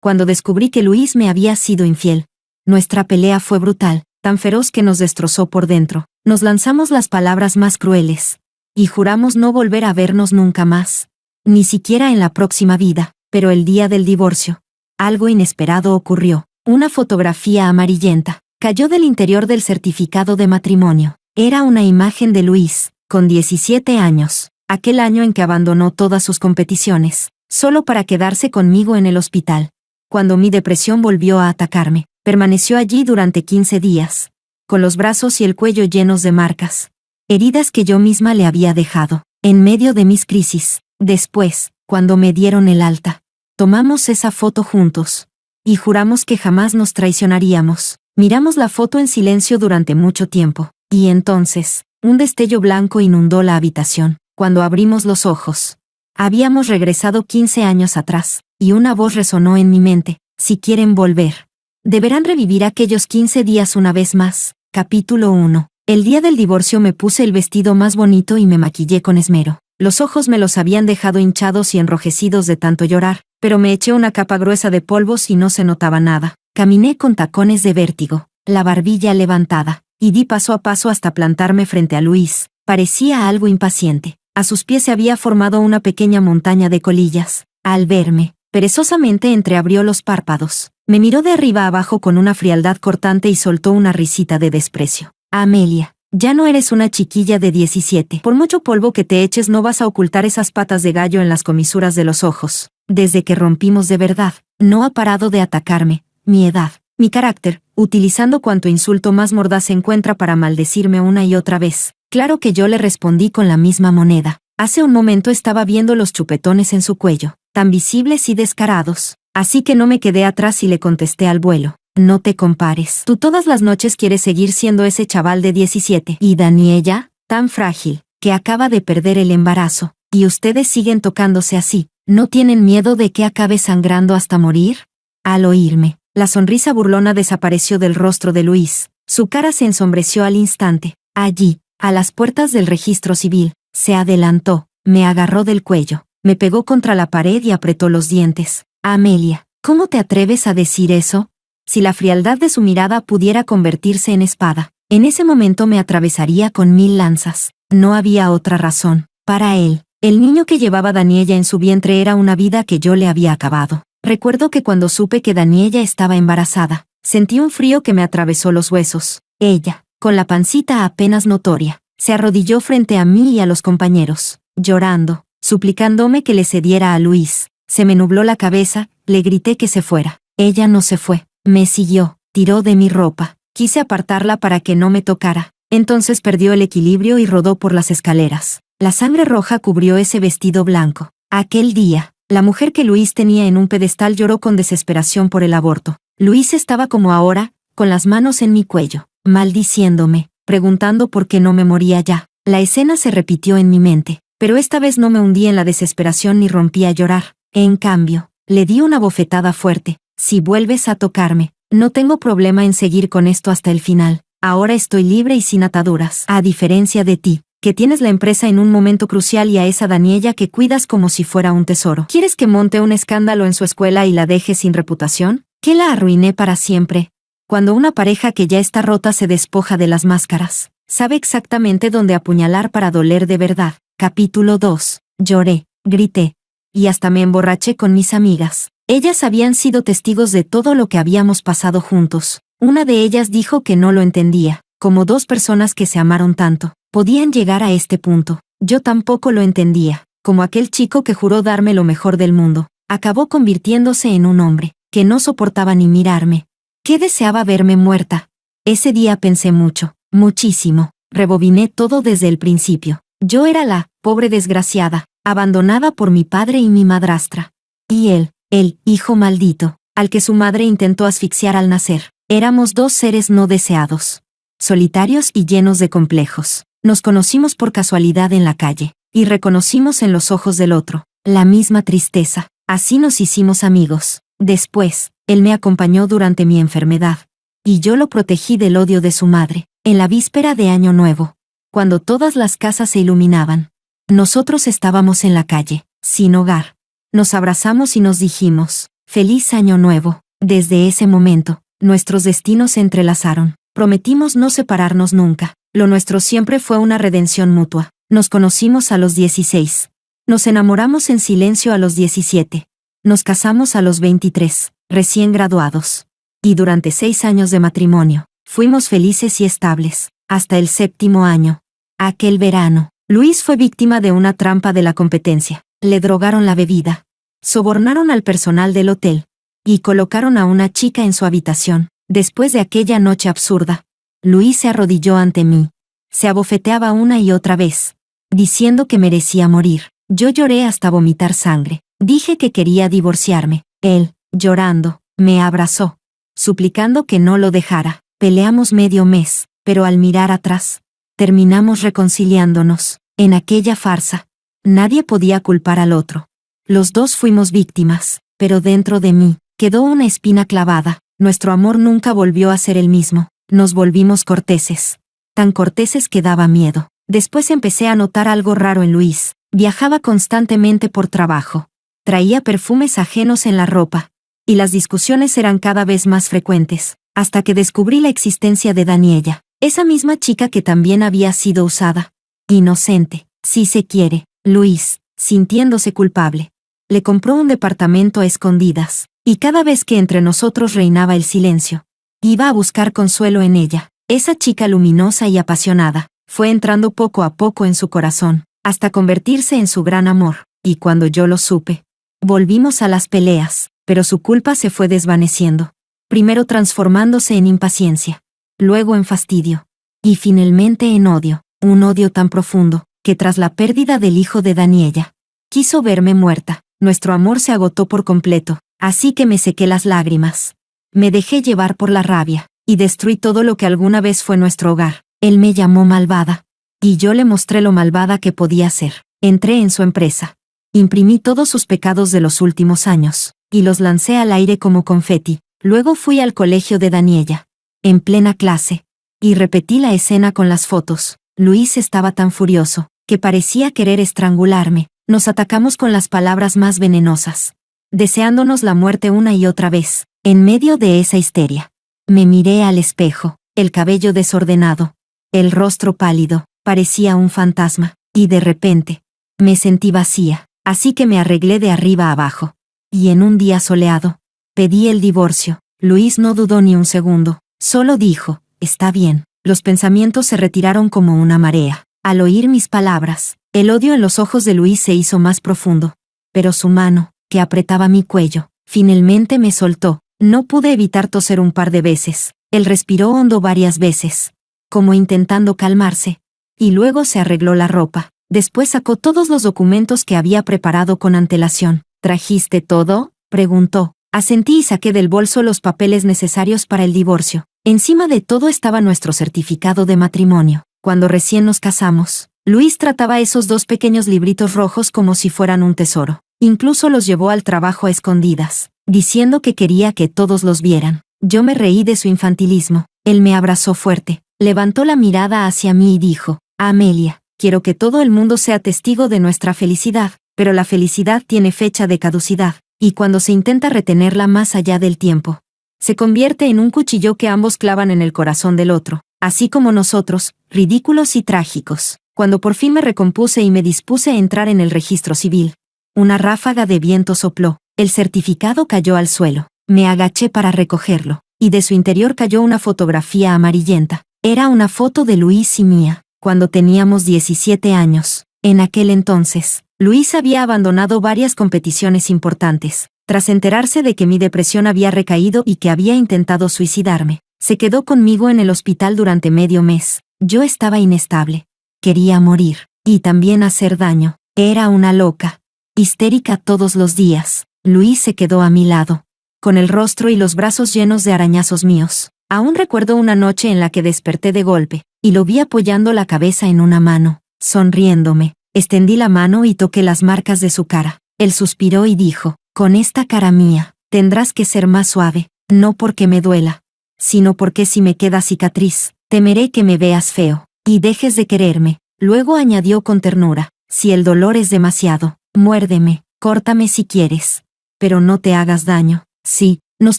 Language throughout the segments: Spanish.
cuando descubrí que Luis me había sido infiel. Nuestra pelea fue brutal, tan feroz que nos destrozó por dentro. Nos lanzamos las palabras más crueles. Y juramos no volver a vernos nunca más. Ni siquiera en la próxima vida. Pero el día del divorcio, algo inesperado ocurrió. Una fotografía amarillenta cayó del interior del certificado de matrimonio. Era una imagen de Luis, con 17 años, aquel año en que abandonó todas sus competiciones, solo para quedarse conmigo en el hospital. Cuando mi depresión volvió a atacarme, permaneció allí durante 15 días, con los brazos y el cuello llenos de marcas, heridas que yo misma le había dejado, en medio de mis crisis. Después, cuando me dieron el alta, tomamos esa foto juntos, y juramos que jamás nos traicionaríamos. Miramos la foto en silencio durante mucho tiempo, y entonces, un destello blanco inundó la habitación. Cuando abrimos los ojos, habíamos regresado 15 años atrás, y una voz resonó en mi mente: si quieren volver, deberán revivir aquellos 15 días una vez más. Capítulo 1. El día del divorcio me puse el vestido más bonito y me maquillé con esmero. Los ojos me los habían dejado hinchados y enrojecidos de tanto llorar, pero me eché una capa gruesa de polvos y no se notaba nada. Caminé con tacones de vértigo, la barbilla levantada, y di paso a paso hasta plantarme frente a Luis. Parecía algo impaciente. A sus pies se había formado una pequeña montaña de colillas. Al verme, perezosamente entreabrió los párpados. Me miró de arriba abajo con una frialdad cortante y soltó una risita de desprecio. Amelia, ya no eres una chiquilla de 17. Por mucho polvo que te eches no vas a ocultar esas patas de gallo en las comisuras de los ojos. Desde que rompimos de verdad, no ha parado de atacarme, mi edad, mi carácter, utilizando cuanto insulto más mordaz encuentra para maldecirme una y otra vez. Claro que yo le respondí con la misma moneda. Hace un momento estaba viendo los chupetones en su cuello, tan visibles y descarados. Así que no me quedé atrás y le contesté al vuelo: no te compares. Tú todas las noches quieres seguir siendo ese chaval de 17. Y Daniela, tan frágil, que acaba de perder el embarazo. Y ustedes siguen tocándose así. ¿No tienen miedo de que acabe sangrando hasta morir? Al oírme, la sonrisa burlona desapareció del rostro de Luis. Su cara se ensombreció al instante. Allí, a las puertas del registro civil, se adelantó, me agarró del cuello, me pegó contra la pared y apretó los dientes. Amelia, ¿cómo te atreves a decir eso? Si la frialdad de su mirada pudiera convertirse en espada, en ese momento me atravesaría con 1000 lanzas. No había otra razón. Para él, el niño que llevaba Daniela en su vientre era una vida que yo le había acabado. Recuerdo que cuando supe que Daniela estaba embarazada, sentí un frío que me atravesó los huesos. Ella, con la pancita apenas notoria, se arrodilló frente a mí y a los compañeros, llorando, suplicándome que le cediera a Luis. Se me nubló la cabeza, le grité que se fuera. Ella no se fue, me siguió, tiró de mi ropa. Quise apartarla para que no me tocara. Entonces perdió el equilibrio y rodó por las escaleras. La sangre roja cubrió ese vestido blanco. Aquel día, la mujer que Luis tenía en un pedestal lloró con desesperación por el aborto. Luis estaba como ahora, con las manos en mi cuello, maldiciéndome, preguntando por qué no me moría ya. La escena se repitió en mi mente, pero esta vez no me hundí en la desesperación ni rompí a llorar. En cambio, le di una bofetada fuerte. Si vuelves a tocarme, no tengo problema en seguir con esto hasta el final. Ahora estoy libre y sin ataduras. A diferencia de ti, que tienes la empresa en un momento crucial y a esa Daniela que cuidas como si fuera un tesoro. ¿Quieres que monte un escándalo en su escuela y la deje sin reputación? ¿Que la arruiné para siempre? Cuando una pareja que ya está rota se despoja de las máscaras, sabe exactamente dónde apuñalar para doler de verdad. Capítulo 2. Lloré, grité, y hasta me emborraché con mis amigas. Ellas habían sido testigos de todo lo que habíamos pasado juntos. Una de ellas dijo que no lo entendía, como dos personas que se amaron tanto podían llegar a este punto. Yo tampoco lo entendía, como aquel chico que juró darme lo mejor del mundo, acabó convirtiéndose en un hombre que no soportaba ni mirarme, que deseaba verme muerta. Ese día pensé mucho, muchísimo, rebobiné todo desde el principio. Yo era la pobre desgraciada, abandonada por mi padre y mi madrastra. Y él, el hijo maldito, al que su madre intentó asfixiar al nacer. Éramos dos seres no deseados, solitarios y llenos de complejos. Nos conocimos por casualidad en la calle, y reconocimos en los ojos del otro la misma tristeza. Así nos hicimos amigos. Después, él me acompañó durante mi enfermedad, y yo lo protegí del odio de su madre. En la víspera de Año Nuevo, cuando todas las casas se iluminaban, nosotros estábamos en la calle, sin hogar. Nos abrazamos y nos dijimos: Feliz año nuevo. Desde ese momento, nuestros destinos se entrelazaron. Prometimos no separarnos nunca. Lo nuestro siempre fue una redención mutua. Nos conocimos a los 16. Nos enamoramos en silencio a los 17. Nos casamos a los 23, recién graduados. Y durante 6 años de matrimonio, fuimos felices y estables, hasta el 7º año. Aquel verano, Luis fue víctima de una trampa de la competencia. Le drogaron la bebida. Sobornaron al personal del hotel. Y colocaron a una chica en su habitación. Después de aquella noche absurda, Luis se arrodilló ante mí. Se abofeteaba una y otra vez, diciendo que merecía morir. Yo lloré hasta vomitar sangre. Dije que quería divorciarme. Él, llorando, me abrazó, suplicando que no lo dejara. Peleamos medio mes, pero al mirar atrás, terminamos reconciliándonos. En aquella farsa, nadie podía culpar al otro. Los dos fuimos víctimas, pero dentro de mí, quedó una espina clavada. Nuestro amor nunca volvió a ser el mismo. Nos volvimos corteses. Tan corteses que daba miedo. Después empecé a notar algo raro en Luis. Viajaba constantemente por trabajo. Traía perfumes ajenos en la ropa. Y las discusiones eran cada vez más frecuentes, hasta que descubrí la existencia de Daniela, esa misma chica que también había sido usada. Inocente, si se quiere. Luis, sintiéndose culpable, le compró un departamento a escondidas, y cada vez que entre nosotros reinaba el silencio, iba a buscar consuelo en ella. Esa chica luminosa y apasionada, fue entrando poco a poco en su corazón, hasta convertirse en su gran amor, y cuando yo lo supe, volvimos a las peleas, pero su culpa se fue desvaneciendo, primero transformándose en impaciencia, luego en fastidio, y finalmente en odio, un odio tan profundo, que tras la pérdida del hijo de Daniela, quiso verme muerta. Nuestro amor se agotó por completo, así que me sequé las lágrimas. Me dejé llevar por la rabia, y destruí todo lo que alguna vez fue nuestro hogar. Él me llamó malvada, y yo le mostré lo malvada que podía ser. Entré en su empresa. Imprimí todos sus pecados de los últimos años, y los lancé al aire como confeti. Luego fui al colegio de Daniela, en plena clase, y repetí la escena con las fotos. Luis estaba tan furioso, que parecía querer estrangularme. Nos atacamos con las palabras más venenosas, deseándonos la muerte una y otra vez. En medio de esa histeria, me miré al espejo, el cabello desordenado, el rostro pálido, parecía un fantasma, y de repente, me sentí vacía, así que me arreglé de arriba abajo. Y en un día soleado, pedí el divorcio. Luis no dudó ni un segundo, solo dijo, está bien. Los pensamientos se retiraron como una marea. Al oír mis palabras, el odio en los ojos de Luis se hizo más profundo. Pero su mano, que apretaba mi cuello, finalmente me soltó. No pude evitar toser un par de veces. Él respiró hondo varias veces, como intentando calmarse, y luego se arregló la ropa. Después sacó todos los documentos que había preparado con antelación. ¿Trajiste todo?, preguntó. Asentí y saqué del bolso los papeles necesarios para el divorcio. Encima de todo estaba nuestro certificado de matrimonio. Cuando recién nos casamos, Luis trataba esos 2 pequeños libritos rojos como si fueran un tesoro. Incluso los llevó al trabajo a escondidas, diciendo que quería que todos los vieran. Yo me reí de su infantilismo. Él me abrazó fuerte, levantó la mirada hacia mí y dijo, Amelia, quiero que todo el mundo sea testigo de nuestra felicidad, pero la felicidad tiene fecha de caducidad, y cuando se intenta retenerla más allá del tiempo, se convierte en un cuchillo que ambos clavan en el corazón del otro, así como nosotros, ridículos y trágicos. Cuando por fin me recompuse y me dispuse a entrar en el registro civil, una ráfaga de viento sopló, el certificado cayó al suelo. Me agaché para recogerlo, y de su interior cayó una fotografía amarillenta. Era una foto de Luis y mía, cuando teníamos 17 años. En aquel entonces, Luis había abandonado varias competiciones importantes. Tras enterarse de que mi depresión había recaído y que había intentado suicidarme, se quedó conmigo en el hospital durante medio mes. Yo estaba inestable. Quería morir, y también hacer daño. Era una loca, histérica todos los días. Luis se quedó a mi lado, con el rostro y los brazos llenos de arañazos míos. Aún recuerdo una noche en la que desperté de golpe, y lo vi apoyando la cabeza en una mano, sonriéndome. Extendí la mano y toqué las marcas de su cara. Él suspiró y dijo, con esta cara mía, tendrás que ser más suave, no porque me duela, sino porque si me queda cicatriz, temeré que me veas feo, y dejes de quererme. Luego añadió con ternura, si el dolor es demasiado, muérdeme, córtame si quieres. pero no te hagas daño. Sí, nos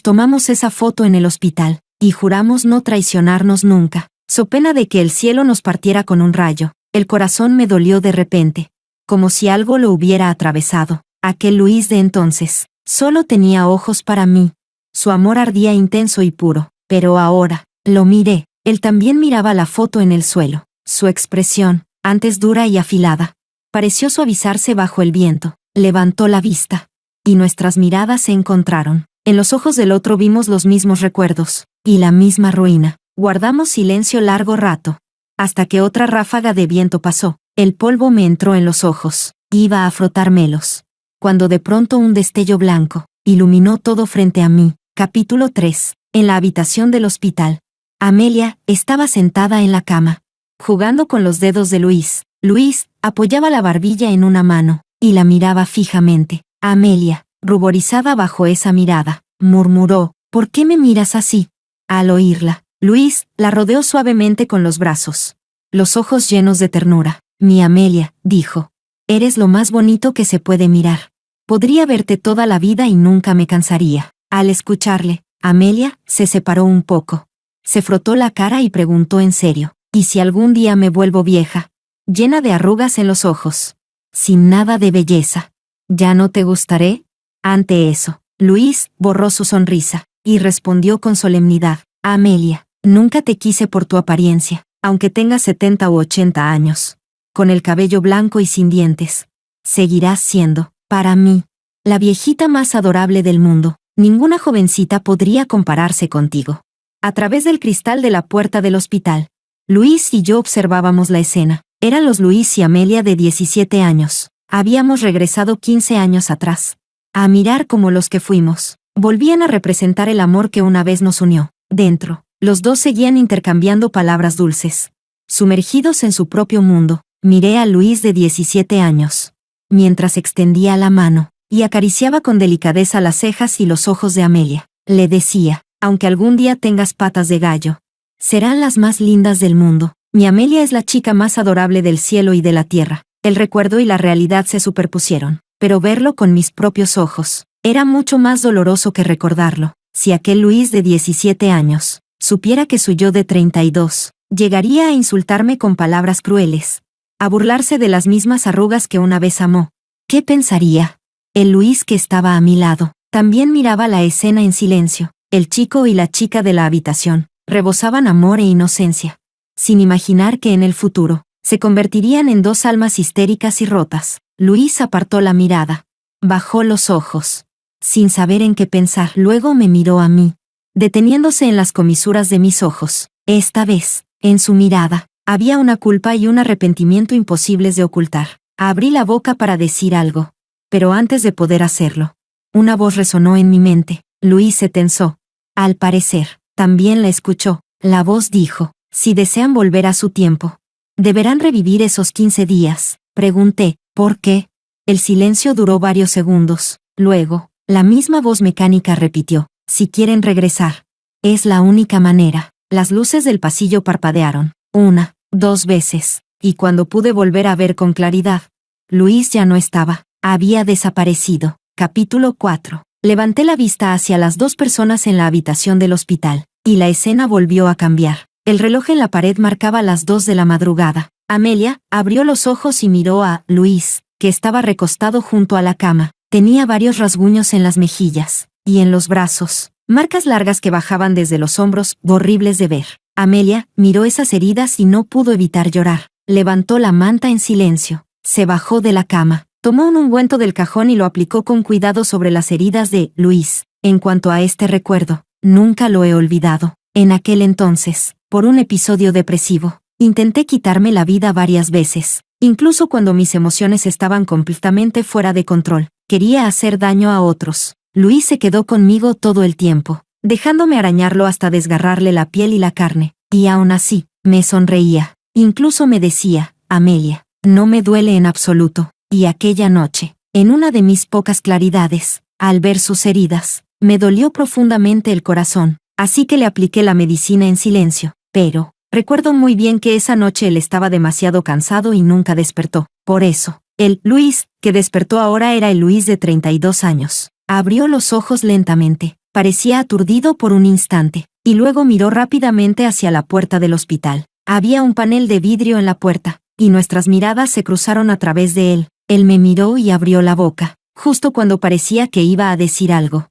tomamos esa foto en el hospital, y juramos no traicionarnos nunca, so pena de que el cielo nos partiera con un rayo. El corazón me dolió de repente, como si algo lo hubiera atravesado. Aquel Luis de entonces, solo tenía ojos para mí. Su amor ardía intenso y puro, pero ahora, lo miré, él también miraba la foto en el suelo. Su expresión, antes dura y afilada, pareció suavizarse bajo el viento. Levantó la vista, y nuestras miradas se encontraron. En los ojos del otro vimos los mismos recuerdos, y la misma ruina. Guardamos silencio largo rato, hasta que otra ráfaga de viento pasó. El polvo me entró en los ojos, iba a frotármelos, cuando de pronto un destello blanco iluminó todo frente a mí. Capítulo 3. En la habitación del hospital. Amelia estaba sentada en la cama, jugando con los dedos de Luis. Luis apoyaba la barbilla en una mano, y la miraba fijamente. Amelia, ruborizada bajo esa mirada, murmuró, ¿por qué me miras así? Al oírla, Luis la rodeó suavemente con los brazos, los ojos llenos de ternura. Mi Amelia, dijo, eres lo más bonito que se puede mirar. Podría verte toda la vida y nunca me cansaría. Al escucharle, Amelia se separó un poco. Se frotó la cara y preguntó en serio, ¿y si algún día me vuelvo vieja, llena de arrugas en los ojos, sin nada de belleza? ¿Ya no te gustaré? Ante eso, Luis borró su sonrisa, y respondió con solemnidad, Amelia, nunca te quise por tu apariencia, aunque tengas 70 u 80 años. Con el cabello blanco y sin dientes, seguirás siendo, para mí, la viejita más adorable del mundo. Ninguna jovencita podría compararse contigo. A través del cristal de la puerta del hospital, Luis y yo observábamos la escena. Eran los Luis y Amelia de 17 años. Habíamos regresado 15 años atrás. A mirar como los que fuimos. Volvían a representar el amor que una vez nos unió. Dentro, los dos seguían intercambiando palabras dulces. Sumergidos en su propio mundo, miré a Luis de 17 años, mientras extendía la mano y acariciaba con delicadeza las cejas y los ojos de Amelia. Le decía, aunque algún día tengas patas de gallo, serán las más lindas del mundo. Mi Amelia es la chica más adorable del cielo y de la tierra. El recuerdo y la realidad se superpusieron, pero verlo con mis propios ojos era mucho más doloroso que recordarlo. Si aquel Luis de 17 años supiera que su yo de 32, llegaría a insultarme con palabras crueles, a burlarse de las mismas arrugas que una vez amó, ¿qué pensaría? El Luis que estaba a mi lado también miraba la escena en silencio. El chico y la chica de la habitación rebosaban amor e inocencia, sin imaginar que en el futuro se convertirían en dos almas histéricas y rotas. Luis apartó la mirada, bajó los ojos, sin saber en qué pensar. Luego me miró a mí, deteniéndose en las comisuras de mis ojos. Esta vez, en su mirada, había una culpa y un arrepentimiento imposibles de ocultar. Abrí la boca para decir algo, pero antes de poder hacerlo, una voz resonó en mi mente. Luis se tensó. Al parecer, también la escuchó. La voz dijo, si desean volver a su tiempo, deberán revivir esos 15 días. Pregunté, ¿por qué? El silencio duró varios segundos. Luego, la misma voz mecánica repitió, si quieren regresar, es la única manera. Las luces del pasillo parpadearon, 1, 2 veces, y cuando pude volver a ver con claridad, Luis ya no estaba. Había desaparecido. Capítulo 4. Levanté la vista hacia las dos personas en la habitación del hospital, y la escena volvió a cambiar. El reloj en la pared marcaba las 2 de la madrugada. Amelia abrió los ojos y miró a Luis, que estaba recostado junto a la cama. Tenía varios rasguños en las mejillas, y en los brazos, marcas largas que bajaban desde los hombros, horribles de ver. Amelia miró esas heridas y no pudo evitar llorar. Levantó la manta en silencio, se bajó de la cama. Tomó un ungüento del cajón y lo aplicó con cuidado sobre las heridas de Luis. En cuanto a este recuerdo, nunca lo he olvidado. En aquel entonces, por un episodio depresivo, intenté quitarme la vida varias veces. Incluso cuando mis emociones estaban completamente fuera de control, quería hacer daño a otros. Luis se quedó conmigo todo el tiempo, dejándome arañarlo hasta desgarrarle la piel y la carne. Y aún así, me sonreía. Incluso me decía, Amelia, no me duele en absoluto. Y aquella noche, en una de mis pocas claridades, al ver sus heridas, me dolió profundamente el corazón, así que le apliqué la medicina en silencio. Pero, recuerdo muy bien que esa noche él estaba demasiado cansado y nunca despertó. Por eso, el Luis que despertó ahora era el Luis de 32 años. Abrió los ojos lentamente. Parecía aturdido por un instante, y luego miró rápidamente hacia la puerta del hospital. Había un panel de vidrio en la puerta, y nuestras miradas se cruzaron a través de él. Él me miró y abrió la boca, justo cuando parecía que iba a decir algo.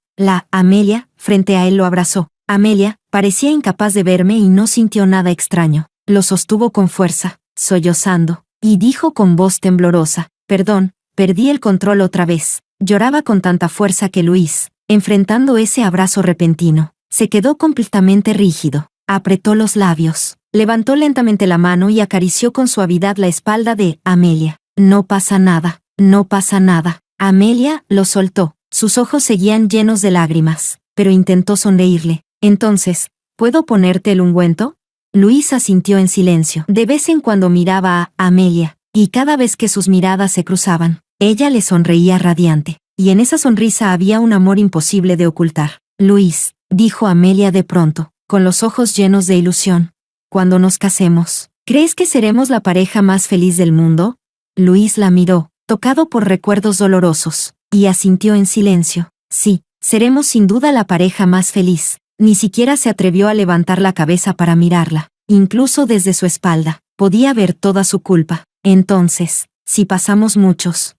Amelia, frente a él lo abrazó. Amelia, parecía incapaz de verme y no sintió nada extraño. Lo sostuvo con fuerza, sollozando, y dijo con voz temblorosa: «Perdón, perdí el control otra vez». Lloraba con tanta fuerza que Luis, enfrentando ese abrazo repentino, se quedó completamente rígido. Apretó los labios, levantó lentamente la mano y acarició con suavidad la espalda de Amelia. «No pasa nada, no pasa nada». Amelia lo soltó. Sus ojos seguían llenos de lágrimas, pero intentó sonreírle. «Entonces, ¿puedo ponerte el ungüento?». Luis asintió en silencio. De vez en cuando miraba a Amelia, y cada vez que sus miradas se cruzaban, ella le sonreía radiante, y en esa sonrisa había un amor imposible de ocultar. «Luis», dijo Amelia de pronto, con los ojos llenos de ilusión, «cuando nos casemos, ¿crees que seremos la pareja más feliz del mundo?». Luis la miró, tocado por recuerdos dolorosos, y asintió en silencio. «Sí, seremos sin duda la pareja más feliz». Ni siquiera se atrevió a levantar la cabeza para mirarla. Incluso desde su espalda, podía ver toda su culpa. «Entonces, si pasamos muchos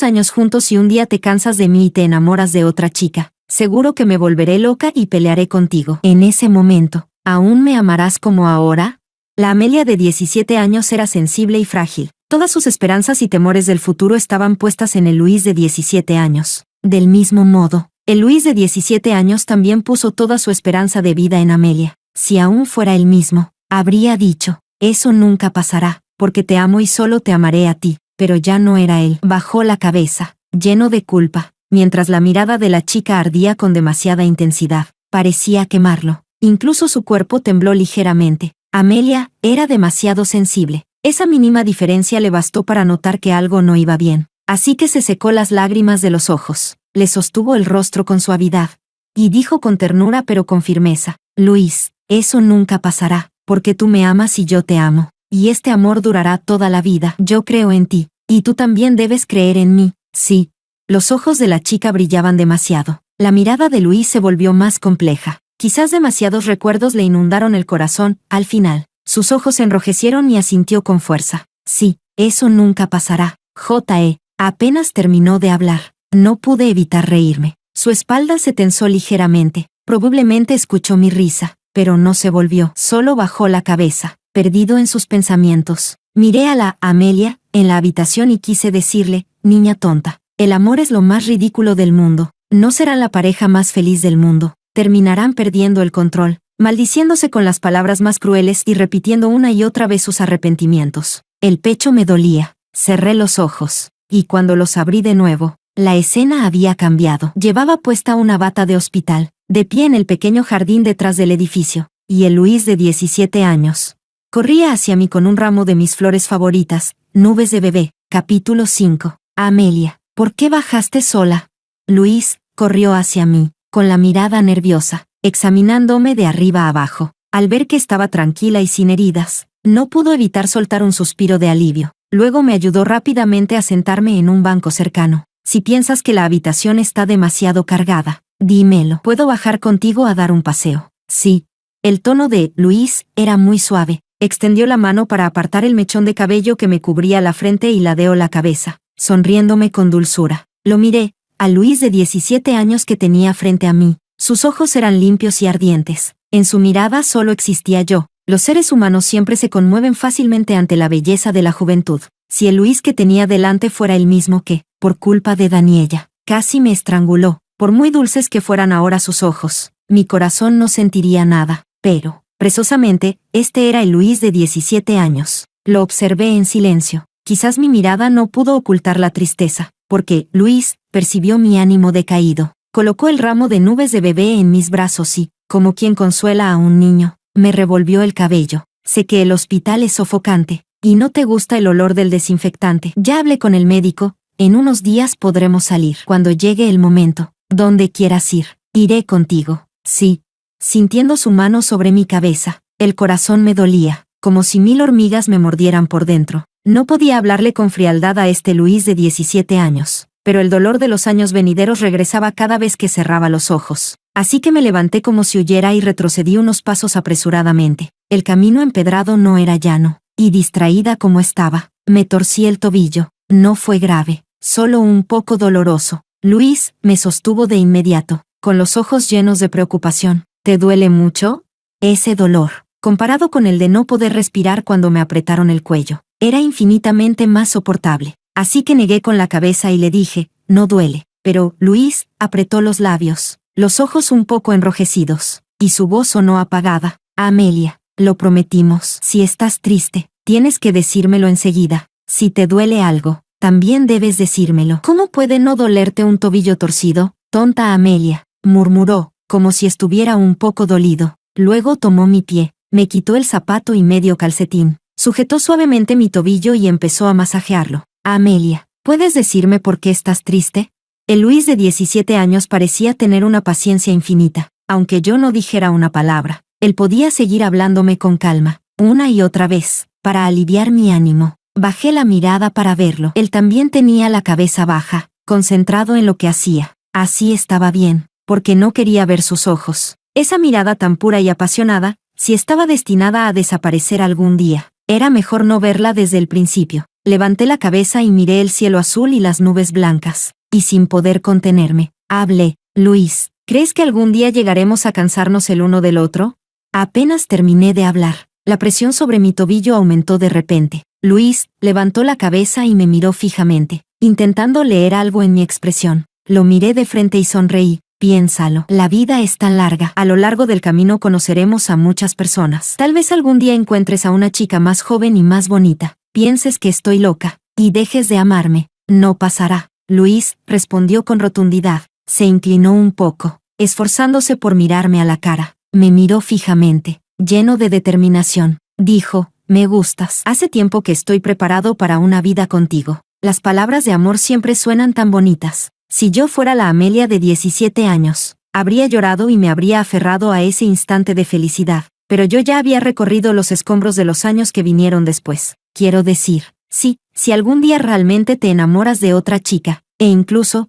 años juntos y un día te cansas de mí y te enamoras de otra chica, seguro que me volveré loca y pelearé contigo. En ese momento, ¿aún me amarás como ahora?». La Amelia de 17 años era sensible y frágil. Todas sus esperanzas y temores del futuro estaban puestas en el Luis de 17 años. Del mismo modo, el Luis de 17 años también puso toda su esperanza de vida en Amelia. Si aún fuera él mismo, habría dicho: «Eso nunca pasará, porque te amo y solo te amaré a ti». Pero ya no era él. Bajó la cabeza, lleno de culpa, mientras la mirada de la chica ardía con demasiada intensidad. Parecía quemarlo. Incluso su cuerpo tembló ligeramente. Amelia era demasiado sensible. Esa mínima diferencia le bastó para notar que algo no iba bien. Así que se secó las lágrimas de los ojos, le sostuvo el rostro con suavidad, y dijo con ternura pero con firmeza: «Luis, eso nunca pasará, porque tú me amas y yo te amo, y este amor durará toda la vida. Yo creo en ti, y tú también debes creer en mí». «Sí». Los ojos de la chica brillaban demasiado. La mirada de Luis se volvió más compleja. Quizás demasiados recuerdos le inundaron el corazón. Al final, sus ojos se enrojecieron y asintió con fuerza: «Sí, eso nunca pasará». Apenas terminó de hablar, no pude evitar reírme. Su espalda se tensó ligeramente. Probablemente escuchó mi risa, pero no se volvió. Solo bajó la cabeza, perdido en sus pensamientos. Miré a la Amelia en la habitación y quise decirle: «Niña tonta, el amor es lo más ridículo del mundo. No serán la pareja más feliz del mundo. Terminarán perdiendo el control», maldiciéndose con las palabras más crueles y repitiendo una y otra vez sus arrepentimientos. El pecho me dolía. Cerré los ojos, y cuando los abrí de nuevo, la escena había cambiado. Llevaba puesta una bata de hospital, de pie en el pequeño jardín detrás del edificio, y el Luis de 17 años corría hacia mí con un ramo de mis flores favoritas, Nubes de bebé. Capítulo 5. «Amelia, ¿por qué bajaste sola?». Luis corrió hacia mí, con la mirada nerviosa, examinándome de arriba a abajo. Al ver que estaba tranquila y sin heridas, no pudo evitar soltar un suspiro de alivio. Luego me ayudó rápidamente a sentarme en un banco cercano. «Si piensas que la habitación está demasiado cargada, dímelo. ¿Puedo bajar contigo a dar un paseo?». «Sí». El tono de Luis era muy suave. Extendió la mano para apartar el mechón de cabello que me cubría la frente y ladeó la cabeza, sonriéndome con dulzura. Lo miré, a Luis de 17 años que tenía frente a mí. Sus ojos eran limpios y ardientes. En su mirada solo existía yo. Los seres humanos siempre se conmueven fácilmente ante la belleza de la juventud. Si el Luis que tenía delante fuera el mismo que, por culpa de Daniela, casi me estranguló, por muy dulces que fueran ahora sus ojos, mi corazón no sentiría nada. Pero, precisamente, este era el Luis de 17 años. Lo observé en silencio. Quizás mi mirada no pudo ocultar la tristeza, porque Luis percibió mi ánimo decaído. Colocó el ramo de nubes de bebé en mis brazos y, como quien consuela a un niño, me revolvió el cabello. «Sé que el hospital es sofocante, y no te gusta el olor del desinfectante. Ya hablé con el médico, en unos días podremos salir. Cuando llegue el momento, donde quieras ir, iré contigo». «Sí». Sintiendo su mano sobre mi cabeza, el corazón me dolía, como si 1000 hormigas me mordieran por dentro. No podía hablarle con frialdad a este Luis de 17 años. pero el dolor de los años venideros regresaba cada vez que cerraba los ojos. Así que me levanté como si huyera y retrocedí unos pasos apresuradamente. El camino empedrado no era llano, y distraída como estaba, me torcí el tobillo. No fue grave, solo un poco doloroso. Luis me sostuvo de inmediato, con los ojos llenos de preocupación. ¿Te duele mucho? Ese dolor, comparado con el de no poder respirar cuando me apretaron el cuello, era infinitamente más soportable. Así que negué con la cabeza y le dije, no duele. Pero Luis apretó los labios, los ojos un poco enrojecidos, y su voz sonó apagada. Amelia, lo prometimos. Si estás triste, tienes que decírmelo enseguida. Si te duele algo, también debes decírmelo. ¿Cómo puede no dolerte un tobillo torcido, tonta Amelia?, murmuró, como si estuviera un poco dolido. Luego tomó mi pie, me quitó el zapato y medio calcetín, sujetó suavemente mi tobillo y empezó a masajearlo. Amelia, ¿puedes decirme por qué estás triste? El Luis de 17 años parecía tener una paciencia infinita. Aunque yo no dijera una palabra, él podía seguir hablándome con calma, una y otra vez, para aliviar mi ánimo. Bajé la mirada para verlo. Él también tenía la cabeza baja, concentrado en lo que hacía. Así estaba bien, porque no quería ver sus ojos. Esa mirada tan pura y apasionada, si estaba destinada a desaparecer algún día, era mejor no verla desde el principio. Levanté la cabeza y miré el cielo azul y las nubes blancas, y sin poder contenerme, hablé. Luis, ¿crees que algún día llegaremos a cansarnos el uno del otro? Apenas terminé de hablar, la presión sobre mi tobillo aumentó de repente. Luis levantó la cabeza y me miró fijamente, intentando leer algo en mi expresión. Lo miré de frente y sonreí. Piénsalo, la vida es tan larga. A lo largo del camino conoceremos a muchas personas. Tal vez algún día encuentres a una chica más joven y más bonita. Pienses que estoy loca, y dejes de amarme. No pasará. Luis respondió con rotundidad. Se inclinó un poco, esforzándose por mirarme a la cara. Me miró fijamente, lleno de determinación. Dijo, me gustas. Hace tiempo que estoy preparado para una vida contigo. Las palabras de amor siempre suenan tan bonitas. Si yo fuera la Amelia de 17 años, habría llorado y me habría aferrado a ese instante de felicidad. Pero yo ya había recorrido los escombros de los años que vinieron después. Quiero decir, sí, si algún día realmente te enamoras de otra chica, e incluso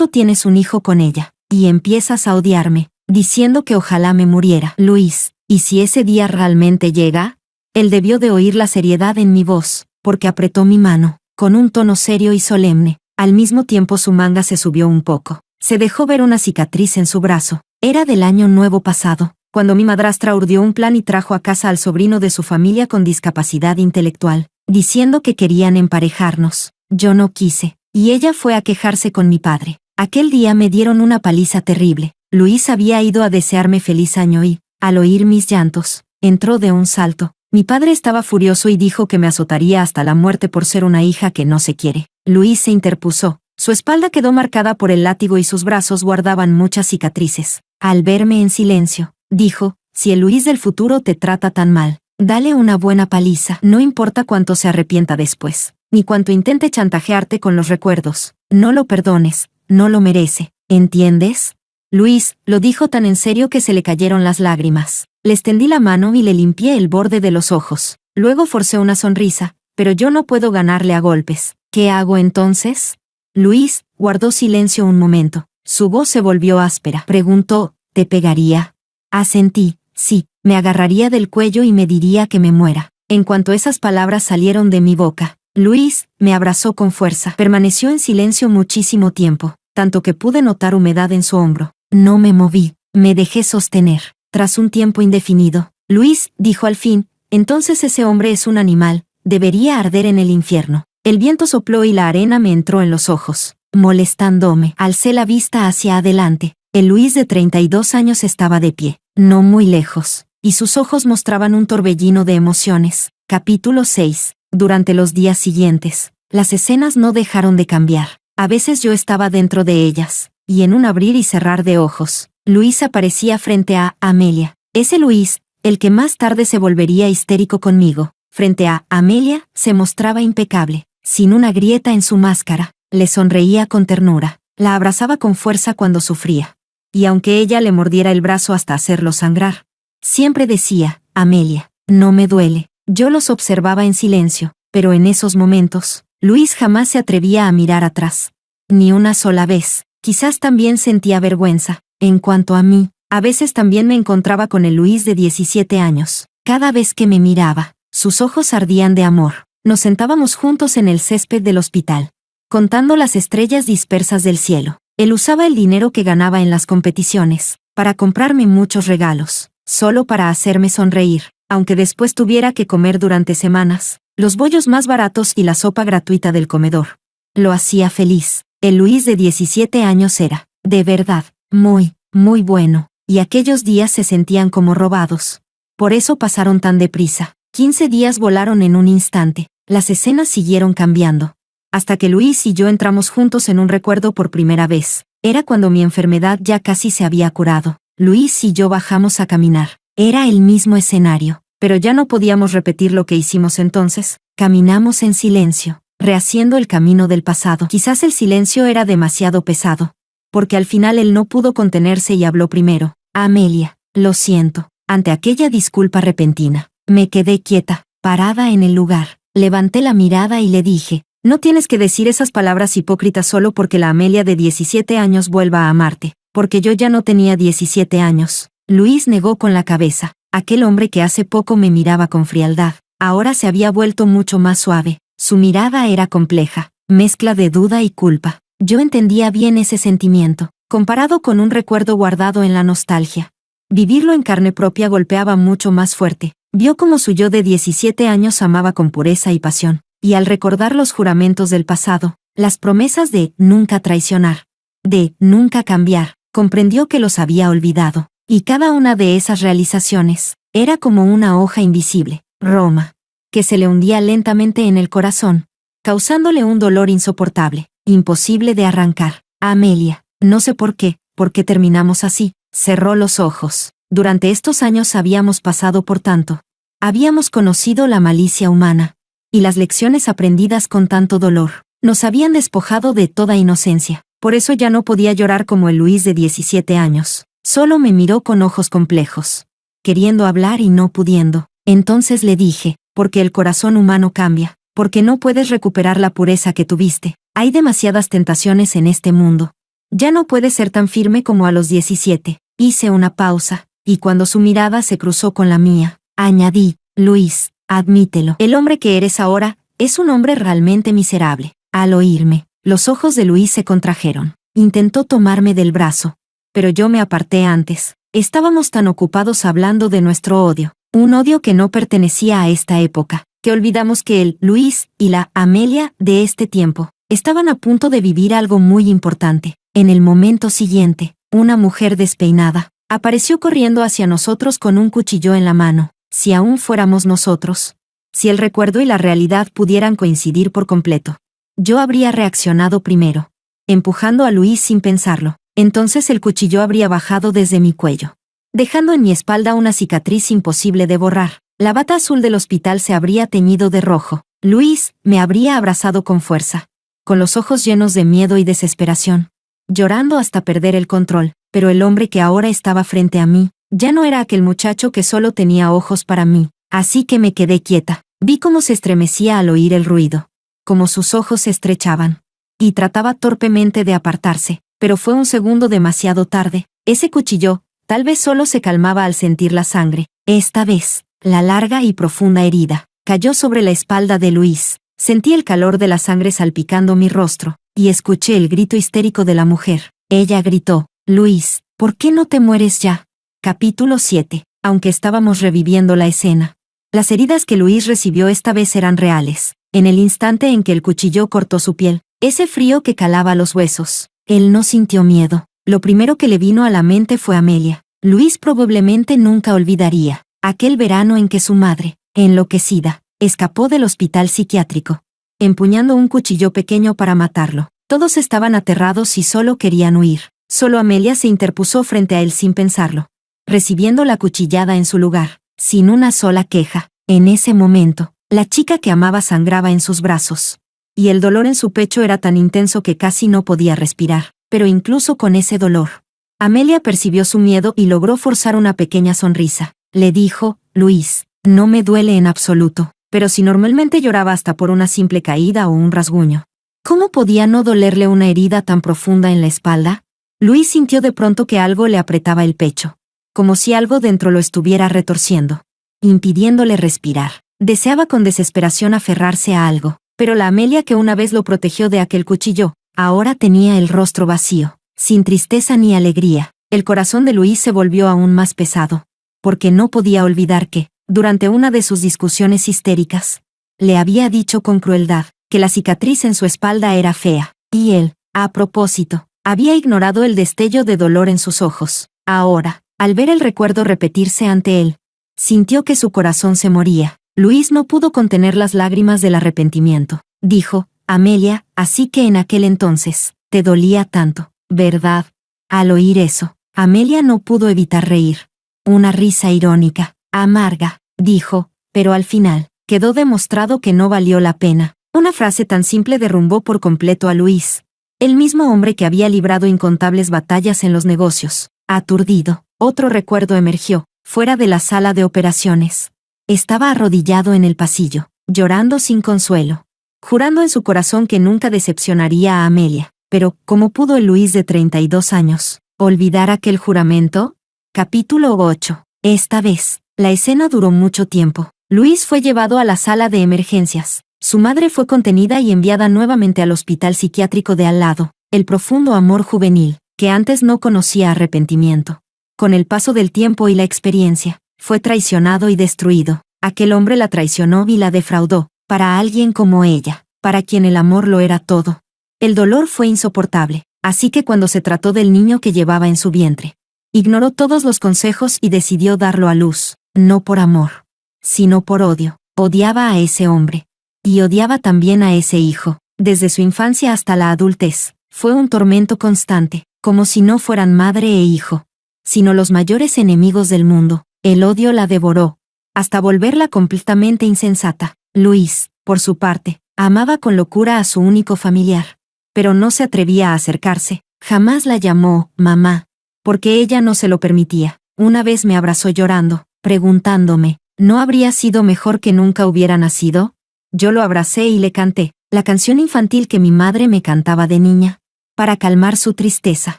tienes un hijo con ella, y empiezas a odiarme, diciendo que ojalá me muriera. Luis, ¿y si ese día realmente llega? Él debió de oír la seriedad en mi voz, porque apretó mi mano, con un tono serio y solemne. Al mismo tiempo su manga se subió un poco. Se dejó ver una cicatriz en su brazo. Era del año nuevo pasado, cuando mi madrastra urdió un plan y trajo a casa al sobrino de su familia con discapacidad intelectual, diciendo que querían emparejarnos. Yo no quise, y ella fue a quejarse con mi padre. Aquel día me dieron una paliza terrible. Luis había ido a desearme feliz año y, al oír mis llantos, entró de un salto. Mi padre estaba furioso y dijo que me azotaría hasta la muerte por ser una hija que no se quiere. Luis se interpuso. Su espalda quedó marcada por el látigo y sus brazos guardaban muchas cicatrices. Al verme en silencio, dijo, si el Luis del futuro te trata tan mal, dale una buena paliza. No importa cuánto se arrepienta después, ni cuánto intente chantajearte con los recuerdos. No lo perdones, no lo merece. ¿Entiendes? Luis lo dijo tan en serio que se le cayeron las lágrimas. Le extendí la mano y le limpié el borde de los ojos. Luego forcé una sonrisa, pero yo no puedo ganarle a golpes. ¿Qué hago entonces? Luis guardó silencio un momento. Su voz se volvió áspera. Preguntó, ¿te pegaría? Asentí, sí, me agarraría del cuello y me diría que me muera. En cuanto esas palabras salieron de mi boca, Luis me abrazó con fuerza. Permaneció en silencio muchísimo tiempo, tanto que pude notar humedad en su hombro. No me moví, me dejé sostener. Tras un tiempo indefinido, Luis dijo al fin, entonces ese hombre es un animal, debería arder en el infierno. El viento sopló y la arena me entró en los ojos, molestándome. Alcé la vista hacia adelante. El Luis de 32 años estaba de pie, no muy lejos, y sus ojos mostraban un torbellino de emociones. Capítulo 6. Durante los días siguientes, las escenas no dejaron de cambiar. A veces yo estaba dentro de ellas, y en un abrir y cerrar de ojos, Luis aparecía frente a Amelia. Ese Luis, el que más tarde se volvería histérico conmigo, frente a Amelia, se mostraba impecable, sin una grieta en su máscara. Le sonreía con ternura, la abrazaba con fuerza cuando sufría. Y aunque ella le mordiera el brazo hasta hacerlo sangrar, siempre decía, Amelia, no me duele. Yo los observaba en silencio, pero en esos momentos, Luis jamás se atrevía a mirar atrás. ni una sola vez. Quizás también sentía vergüenza. En cuanto a mí, a veces también me encontraba con el Luis de 17 años. Cada vez que me miraba, sus ojos ardían de amor. Nos sentábamos juntos en el césped del hospital, contando las estrellas dispersas del cielo. Él usaba el dinero que ganaba en las competiciones para comprarme muchos regalos, solo para hacerme sonreír, aunque después tuviera que comer durante semanas los bollos más baratos y la sopa gratuita del comedor. Lo hacía feliz. El Luis de 17 años era, de verdad, muy, muy bueno, y aquellos días se sentían como robados. Por eso pasaron tan deprisa. 15 días volaron en un instante. Las escenas siguieron cambiando. Hasta que Luis y yo entramos juntos en un recuerdo por primera vez. Era cuando mi enfermedad ya casi se había curado. Luis y yo bajamos a caminar. Era el mismo escenario, pero ya no podíamos repetir lo que hicimos entonces. Caminamos en silencio, rehaciendo el camino del pasado. Quizás el silencio era demasiado pesado, porque al final él no pudo contenerse y habló primero. Amelia, lo siento. Ante aquella disculpa repentina, me quedé quieta, parada en el lugar. Levanté la mirada y le dije, no tienes que decir esas palabras hipócritas solo porque la Amelia de 17 años vuelva a amarte, porque yo ya no tenía 17 años. Luis negó con la cabeza. Aquel hombre que hace poco me miraba con frialdad, ahora se había vuelto mucho más suave. Su mirada era compleja, mezcla de duda y culpa. Yo entendía bien ese sentimiento, comparado con un recuerdo guardado en la nostalgia. Vivirlo en carne propia golpeaba mucho más fuerte. Vio cómo su yo de 17 años amaba con pureza y pasión, y al recordar los juramentos del pasado, las promesas de nunca traicionar, de nunca cambiar, comprendió que los había olvidado, y cada una de esas realizaciones era como una hoja invisible, Roma, que se le hundía lentamente en el corazón, causándole un dolor insoportable, imposible de arrancar. Amelia, no sé por qué terminamos así. Cerró los ojos. Durante estos años habíamos pasado por tanto. Habíamos conocido la malicia humana, y las lecciones aprendidas con tanto dolor. Nos habían despojado de toda inocencia. Por eso ya no podía llorar como el Luis de 17 años. Solo me miró con ojos complejos, queriendo hablar y no pudiendo. Entonces le dije, porque el corazón humano cambia, porque no puedes recuperar la pureza que tuviste. Hay demasiadas tentaciones en este mundo. Ya no puedes ser tan firme como a los 17. Hice una pausa, y cuando su mirada se cruzó con la mía, añadí, Luis, admítelo. El hombre que eres ahora es un hombre realmente miserable. Al oírme, los ojos de Luis se contrajeron. Intentó tomarme del brazo, pero yo me aparté antes. Estábamos tan ocupados hablando de nuestro odio, un odio que no pertenecía a esta época, que olvidamos que el Luis y la Amelia de este tiempo estaban a punto de vivir algo muy importante. En el momento siguiente, una mujer despeinada apareció corriendo hacia nosotros con un cuchillo en la mano. Si aún fuéramos nosotros, si el recuerdo y la realidad pudieran coincidir por completo, yo habría reaccionado primero, empujando a Luis sin pensarlo. Entonces el cuchillo habría bajado desde mi cuello, dejando en mi espalda una cicatriz imposible de borrar. La bata azul del hospital se habría teñido de rojo. Luis me habría abrazado con fuerza, con los ojos llenos de miedo y desesperación, llorando hasta perder el control, pero el hombre que ahora estaba frente a mí, ya no era aquel muchacho que solo tenía ojos para mí, así que me quedé quieta. Vi cómo se estremecía al oír el ruido, cómo sus ojos se estrechaban, y trataba torpemente de apartarse, pero fue un segundo demasiado tarde. Ese cuchillo, tal vez solo se calmaba al sentir la sangre. Esta vez, la larga y profunda herida, cayó sobre la espalda de Luis. Sentí el calor de la sangre salpicando mi rostro, y escuché el grito histérico de la mujer. Ella gritó, Luis, ¿por qué no te mueres ya? Capítulo 7. Aunque estábamos reviviendo la escena, las heridas que Luis recibió esta vez eran reales. En el instante en que el cuchillo cortó su piel, ese frío que calaba los huesos, él no sintió miedo. Lo primero que le vino a la mente fue Amelia. Luis probablemente nunca olvidaría aquel verano en que su madre, enloquecida, escapó del hospital psiquiátrico, empuñando un cuchillo pequeño para matarlo. Todos estaban aterrados y solo querían huir. Solo Amelia se interpuso frente a él sin pensarlo, recibiendo la cuchillada en su lugar, sin una sola queja. En ese momento, la chica que amaba sangraba en sus brazos, y el dolor en su pecho era tan intenso que casi no podía respirar. Pero incluso con ese dolor, Amelia percibió su miedo y logró forzar una pequeña sonrisa. Le dijo, Luis, no me duele en absoluto, pero si normalmente lloraba hasta por una simple caída o un rasguño, ¿Cómo podía no dolerle una herida tan profunda en la espalda? Luis sintió de pronto que algo le apretaba el pecho, como si algo dentro lo estuviera retorciendo, impidiéndole respirar. Deseaba con desesperación aferrarse a algo, pero la Amelia que una vez lo protegió de aquel cuchillo, ahora tenía el rostro vacío, sin tristeza ni alegría. El corazón de Luis se volvió aún más pesado, porque no podía olvidar que, durante una de sus discusiones histéricas, le había dicho con crueldad que la cicatriz en su espalda era fea, y él, a propósito, había ignorado el destello de dolor en sus ojos. Ahora, al ver el recuerdo repetirse ante él, sintió que su corazón se moría. Luis no pudo contener las lágrimas del arrepentimiento. Dijo: Amelia, así que en aquel entonces, te dolía tanto, ¿verdad? Al oír eso, Amelia no pudo evitar reír. Una risa irónica, amarga, dijo, pero al final, quedó demostrado que no valió la pena. Una frase tan simple derrumbó por completo a Luis. El mismo hombre que había librado incontables batallas en los negocios. Aturdido, otro recuerdo emergió, fuera de la sala de operaciones. Estaba arrodillado en el pasillo, llorando sin consuelo, jurando en su corazón que nunca decepcionaría a Amelia. Pero, ¿cómo pudo el Luis de 32 años olvidar aquel juramento? Capítulo 8. Esta vez, la escena duró mucho tiempo. Luis fue llevado a la sala de emergencias. Su madre fue contenida y enviada nuevamente al hospital psiquiátrico de al lado. El profundo amor juvenil, que antes no conocía arrepentimiento, con el paso del tiempo y la experiencia, fue traicionado y destruido. Aquel hombre la traicionó y la defraudó, para alguien como ella, para quien el amor lo era todo. El dolor fue insoportable, así que cuando se trató del niño que llevaba en su vientre, ignoró todos los consejos y decidió darlo a luz, no por amor, sino por odio. Odiaba a ese hombre. Y odiaba también a ese hijo. Desde su infancia hasta la adultez, fue un tormento constante, como si no fueran madre e hijo, sino los mayores enemigos del mundo. El odio la devoró, hasta volverla completamente insensata. Luis, por su parte, amaba con locura a su único familiar, pero no se atrevía a acercarse. Jamás la llamó mamá, porque ella no se lo permitía. Una vez me abrazó llorando, preguntándome, ¿no habría sido mejor que nunca hubiera nacido? Yo lo abracé y le canté la canción infantil que mi madre me cantaba de niña, para calmar su tristeza.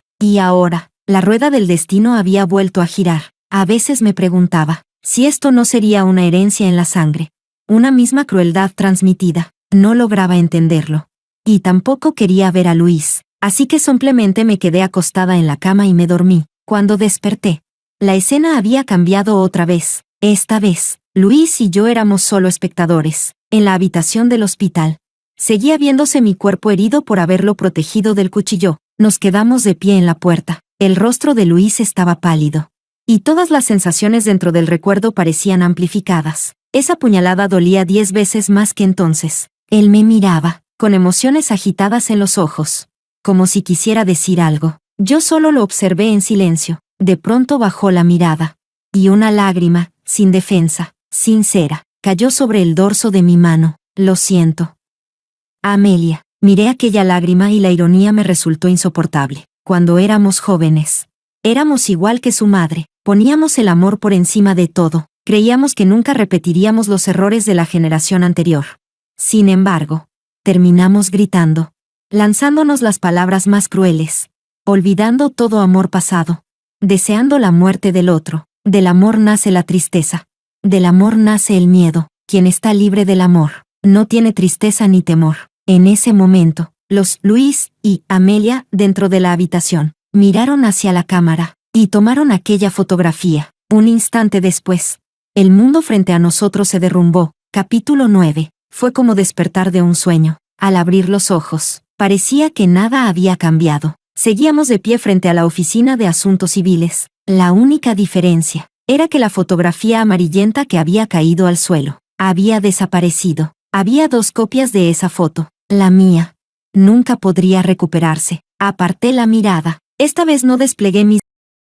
Y ahora, la rueda del destino había vuelto a girar. A veces me preguntaba si esto no sería una herencia en la sangre, una misma crueldad transmitida. No lograba entenderlo. Y tampoco quería ver a Luis, así que simplemente me quedé acostada en la cama y me dormí. Cuando desperté, la escena había cambiado otra vez. Esta vez, Luis y yo éramos solo espectadores. En la habitación del hospital, seguía viéndose mi cuerpo herido por haberlo protegido del cuchillo. Nos quedamos de pie en la puerta. El rostro de Luis estaba pálido, y todas las sensaciones dentro del recuerdo parecían amplificadas. Esa puñalada dolía 10 veces más que entonces. Él me miraba, con emociones agitadas en los ojos, como si quisiera decir algo. Yo solo lo observé en silencio. De pronto bajó la mirada, y una lágrima, sin defensa, sincera, cayó sobre el dorso de mi mano. Lo siento, Amelia. Miré aquella lágrima y la ironía me resultó insoportable. Cuando éramos jóvenes, éramos igual que su madre. Poníamos el amor por encima de todo. Creíamos que nunca repetiríamos los errores de la generación anterior. Sin embargo, terminamos gritando, lanzándonos las palabras más crueles, olvidando todo amor pasado, deseando la muerte del otro. Del amor nace la tristeza. Del amor nace el miedo. Quien está libre del amor, no tiene tristeza ni temor. En ese momento, los Luis y Amelia, dentro de la habitación, miraron hacia la cámara y tomaron aquella fotografía. Un instante después, el mundo frente a nosotros se derrumbó. Capítulo 9. Fue como despertar de un sueño. Al abrir los ojos, parecía que nada había cambiado. Seguíamos de pie frente a la oficina de asuntos civiles. La única diferencia era que la fotografía amarillenta que había caído al suelo había desaparecido. Había 2 copias de esa foto. La mía nunca podría recuperarse. Aparté la mirada. Esta vez no desplegué mis